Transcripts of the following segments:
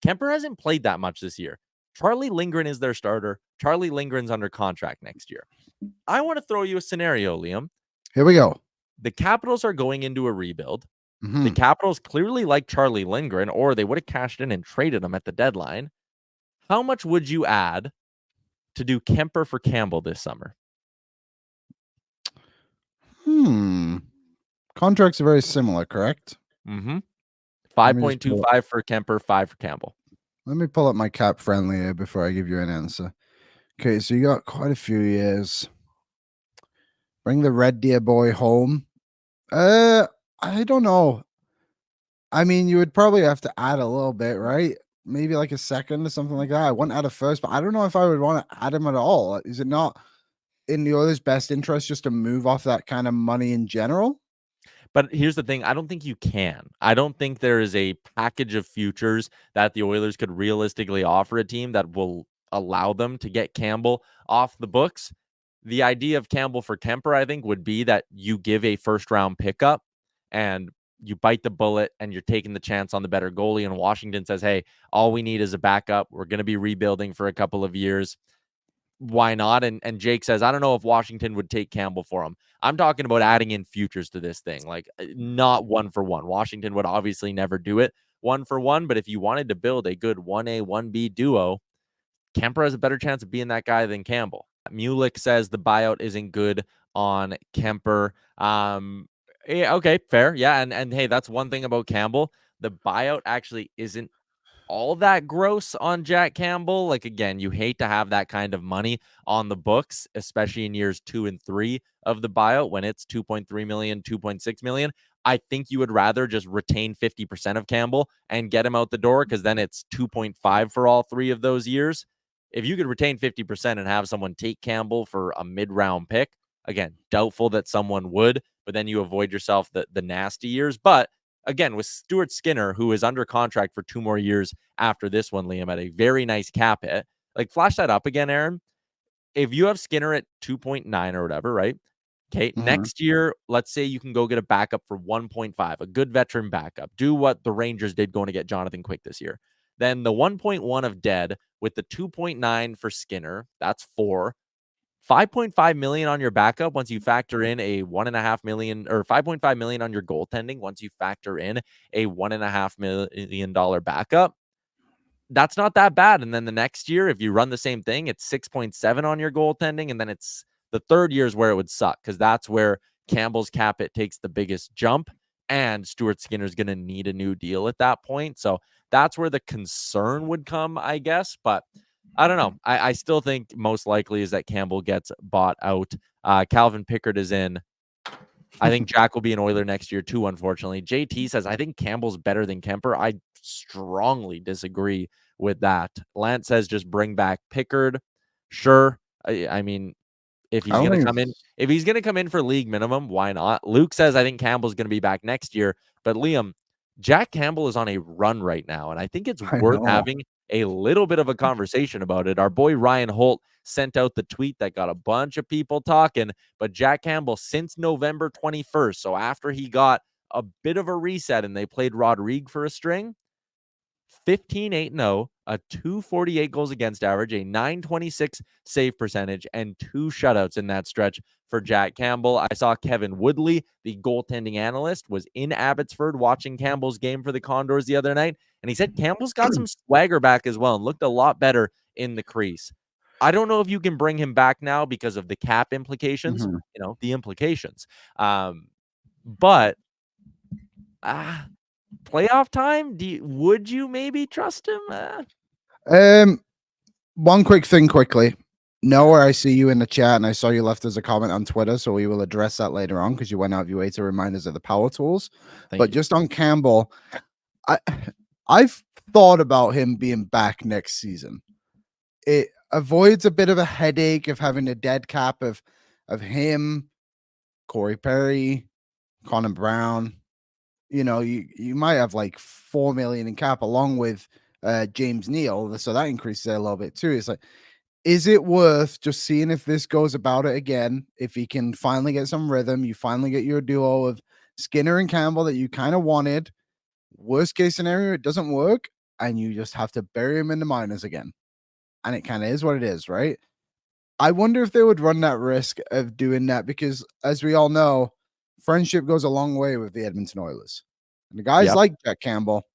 Kemper hasn't played that much this year. Charlie Lindgren is their starter. Charlie Lindgren's under contract next year. I want to throw you a scenario, Liam. Here we go. The Capitals are going into a rebuild. Mm-hmm. The Capitals clearly like Charlie Lindgren, or they would have cashed in and traded him at the deadline. How much would you add to do Kemper for Campbell this summer? Contracts are very similar, correct? Mm-hmm. 5.25 for Kemper, 5 for Campbell. Let me pull up my cap friendly here before I give you an answer. Okay, so you got quite a few years. Bring the Red Deer boy home. I don't know. I mean, you would probably have to add a little bit, right? Maybe like a second or something like that. I wouldn't add a first, but I don't know if I would want to add him at all. Is it not in the Oilers' best interest just to move off that kind of money in general? But here's the thing. I don't think you can. I don't think there is a package of futures that the Oilers could realistically offer a team that will allow them to get Campbell off the books. The idea of Campbell for Kemper, I think, would be that you give a first-round pickup and you bite the bullet and you're taking the chance on the better goalie. And Washington says, hey, all we need is a backup. We're going to be rebuilding for a couple of years. Why not? And Jake says, I don't know if Washington would take Campbell for him. I'm talking about adding in futures to this thing, like not 1-for-1. Washington would obviously never do it 1-for-1, but if you wanted to build a good 1A, 1B duo, Kemper has a better chance of being that guy than Campbell. Mulick says the buyout isn't good on Kemper. Yeah, okay, fair. Yeah, and hey, that's one thing about Campbell. The buyout actually isn't all that gross on Jack Campbell. Like, again, you hate to have that kind of money on the books, especially in years 2 and 3 of the buyout when it's 2.3 million, 2.6 million. I think you would rather just retain 50% of Campbell and get him out the door, because then it's 2.5 for all 3 of those years. If you could retain 50% and have someone take Campbell for a mid-round pick, again, doubtful that someone would, but then you avoid yourself the nasty years. But again, with Stuart Skinner, who is under contract for 2 more years after this one, Liam, at a very nice cap hit. Like, flash that up again, Aaron. If you have Skinner at 2.9 or whatever, right? Okay, next year, let's say you can go get a backup for 1.5, a good veteran backup. Do what the Rangers did going to get Jonathan Quick this year. Then the 1.1 of Dead with the 2.9 for Skinner, that's 4. 5.5 million on your backup once you factor in a 1.5 million, or 5.5 million on your goaltending once you factor in a $1.5 million backup. That's not that bad. And then the next year, if you run the same thing, it's 6.7 on your goaltending. And then it's the third year is where it would suck, because that's where Campbell's cap hit takes the biggest jump, and Stuart Skinner's going to need a new deal at that point. So that's where the concern would come, I guess. But I don't know. I still think most likely is that Campbell gets bought out. Calvin Pickard is in. I think Jack will be an Oiler next year too, unfortunately. JT says, I think Campbell's better than Kemper. I strongly disagree with that. Lance says, just bring back Pickard. Sure. I mean, if he's going to come in for league minimum, why not? Luke says, I think Campbell's going to be back next year. But Liam, Jack Campbell is on a run right now, and I think it's worth having a little bit of a conversation about it. Our boy Ryan Holt sent out the tweet that got a bunch of people talking, but Jack Campbell, since November 21st, so after he got a bit of a reset and they played Rodrigue for a string, 15-8-0, a 248 goals against average, a 926 save percentage, and 2 shutouts in that stretch for Jack Campbell. I saw Kevin Woodley, the goaltending analyst, was in Abbotsford watching Campbell's game for the Condors the other night, and he said Campbell's got some swagger back as well and looked a lot better in the crease. I don't know if you can bring him back now because of the cap implications, the implications. But playoff time, would you maybe trust him? One quick thing quickly. Noah, I see you in the chat, and I saw you left as a comment on Twitter, so we will address that later on because you went out of your way to remind us of the power tools. But just on Campbell, I've thought about him being back next season. It avoids a bit of a headache of having a dead cap of him, Corey Perry, Connor Brown. You might have like 4 million in cap along with James Neal, so that increases it a little bit too. It's like, is it worth just seeing if this goes about it again? If he can finally get some rhythm, you finally get your duo of Skinner and Campbell that you kind of wanted. Worst case scenario, it doesn't work. and you just have to bury him in the minors again. And it kind of is what it is, right? I wonder if they would run that risk of doing that because, as we all know, friendship goes a long way with the Edmonton Oilers. And the guys like Jack Campbell.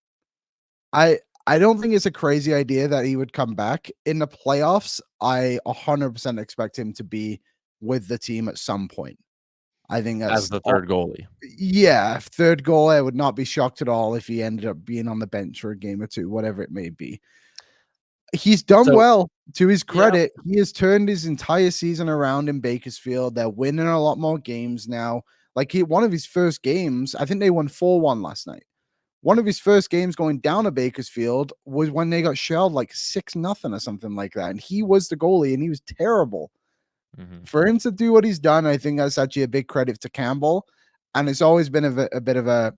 I don't think it's a crazy idea that he would come back. In the playoffs, I 100% expect him to be with the team at some point. I think that's as the third goalie. Yeah, third goalie. I would not be shocked at all if he ended up being on the bench for a game or two, whatever it may be. He's done well. To his credit, he has turned his entire season around in Bakersfield. They're winning a lot more games now. Like one of his first games, I think they won 4-1 last night. One of his first games going down to Bakersfield was when they got shelled like 6-0 or something like that. And he was the goalie and he was terrible. For him to do what he's done, I think that's actually a big credit to Campbell. And it's always been a bit of a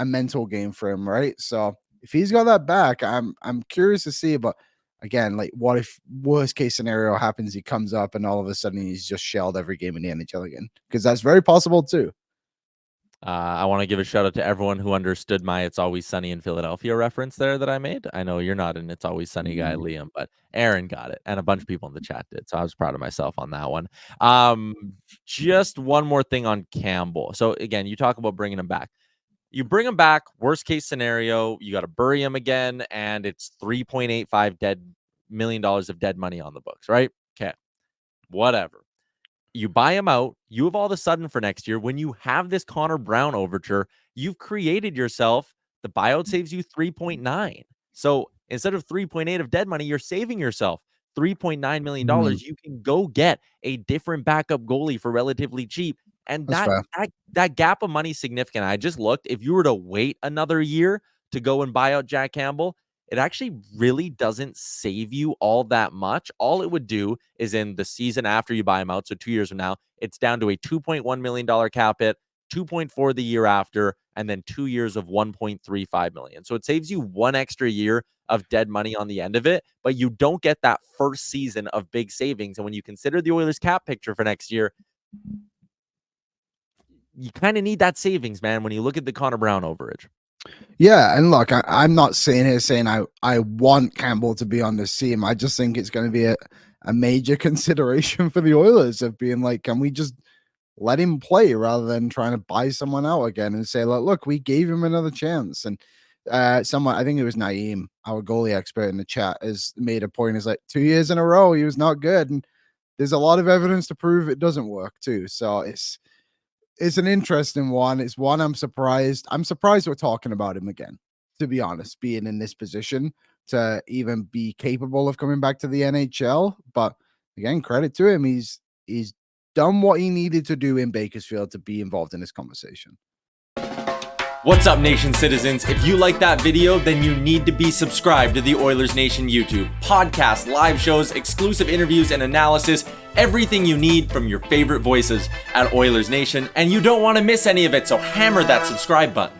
mental game for him, right? So if he's got that back, I'm curious to see. But again, like, what if worst case scenario happens? He comes up and all of a sudden he's just shelled every game in the NHL again, because that's very possible too. I want to give a shout out to everyone who understood my "It's Always Sunny in Philadelphia" reference there that I made. I know you're not an "It's Always Sunny" guy, Liam, but Aaron got it, and a bunch of people in the chat did. So I was proud of myself on that one. Just one more thing on Campbell. So again, you talk about bringing him back. You bring him back. Worst case scenario, you got to bury him again, and it's $3.85 million of dead money on the books, right? Okay, whatever. You buy him out. You have all of a sudden for next year, when you have this Connor Brown overture, you've created yourself. The buyout saves you 3.9. So instead of 3.8 of dead money, you're saving yourself $3.9 million. You can go get a different backup goalie for relatively cheap. And that gap of money is significant. I just looked. If you were to wait another year to go and buy out Jack Campbell, it actually really doesn't save you all that much. All it would do is in the season after you buy him out, so 2 years from now, it's down to a $2.1 million cap hit, 2.4 the year after, and then 2 years of $1.35 million. So it saves you one extra year of dead money on the end of it, but you don't get that first season of big savings. And when you consider the Oilers cap picture for next year, you kind of need that savings, man, when you look at the Connor Brown overage. Yeah, and look, I'm not saying I want Campbell to be on this team. I just think it's going to be a major consideration for the Oilers of being like, can we just let him play rather than trying to buy someone out again and say, look, we gave him another chance. And someone, I think it was Naeem, our goalie expert in the chat, has made a point. Is like 2 years in a row he was not good, and there's a lot of evidence to prove it doesn't work too. So it's an interesting one. It's one I'm surprised we're talking about him again, to be honest, being in this position to even be capable of coming back to the NHL. But again, credit to him. He's done what he needed to do in Bakersfield to be involved in this conversation. What's up, Nation citizens? If you like that video, then you need to be subscribed to the Oilers Nation YouTube. Podcasts, live shows, exclusive interviews, and analysis. Everything you need from your favorite voices at Oilers Nation. And you don't want to miss any of it, so hammer that subscribe button.